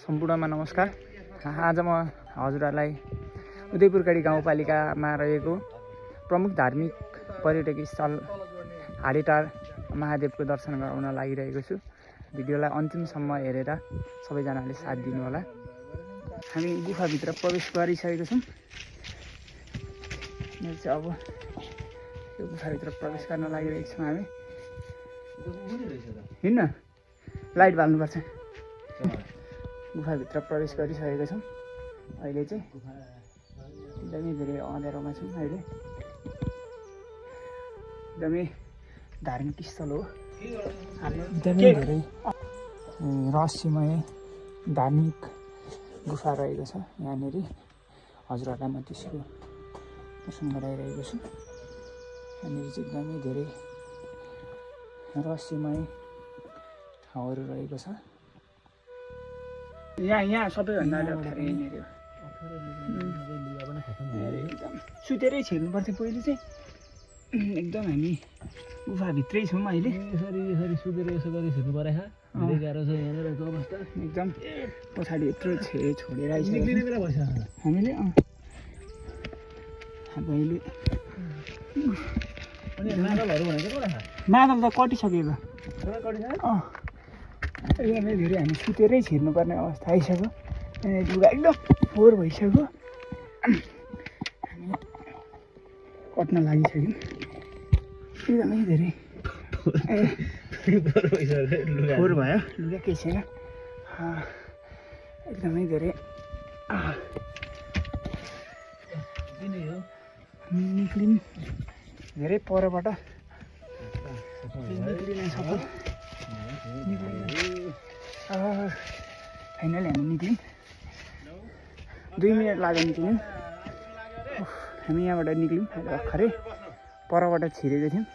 सम्पूर्णमा नमस्कार। आज म हजुरहरूलाई उदयपुरगढी गाउँपालिकामा रहेको प्रमुख धार्मिक पर्यटकीय स्थल हाडेटार महादेवको दर्शन गराउन लागिरहेको छु। भिडियोलाई अन्तिमसम्म हेरेर सबैजनाले साथ दिनुहोला। हामी गुफाभित्र प्रवेश गरिसकेको छौँ। अब यो गुफाभित्र प्रवेश गर्न लागिरहेको छौँ हामी। हिँड्न लाइट बाल्नुपर्छ। गुफाभित्र प्रवेश गरिसकेको छौँ। अहिले चाहिँ एकदमै धेरै अँध्यारोमा छौँ। अहिले एकदमै धार्मिक स्थल हो। एकदमै धेरै रहस्यमय धार्मिक गुफा रहेको छ यहाँनिर। हजुरहरूलाई म त्यसको दर्शन गराइरहेको छु। यहाँनिर चाहिँ एकदमै धेरै रहस्यमय ठाउँहरू रहेको छ। यहाँ सबैभन्दा अप्ठ्यारो यहाँनिर हो। एकदम सुतेरै छिर्नुपर्थ्यो पहिले चाहिँ। एकदम हामी गुफाभित्रै छौँ अहिले। यसरी सुतेर यसो गरी छिर्नु पऱ्यो। धेरै गाह्रो छ यहाँनिर अवस्था। एकदम पछाडि यत्रो छोडेर निक्लिने बेला भइसक्यो हामीले अब अहिले मादलहरू भनेको कुरा मादल त कटिसक्यो। एकदमै धेरै हामी सुतेरै छिर्नुपर्ने अवस्था आइसक्यो। लुगा एकदम फोहोर भइसक्यो। हामी कट्न लागिसक्यौँ। एकदमै धेरै फोहोर भयो। लुगा केही छैन। एकदमै धेरै निक्लियौँ। धेरै परबाट निक्लिन सक्यो। फाइनली हामी निक्ल्यौँ। 2 मिनट लाग्यो निक्ल्यौँ। हामी यहाँबाट निक्ल्यौँ। भर्खरै परबाट छिरेको थियौँ।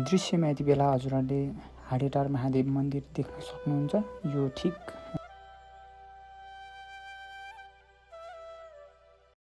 दृश्यमा यति बेला हजुरहरूले हाडेटार महादेव मन्दिर देख्न सक्नुहुन्छ। यो ठिक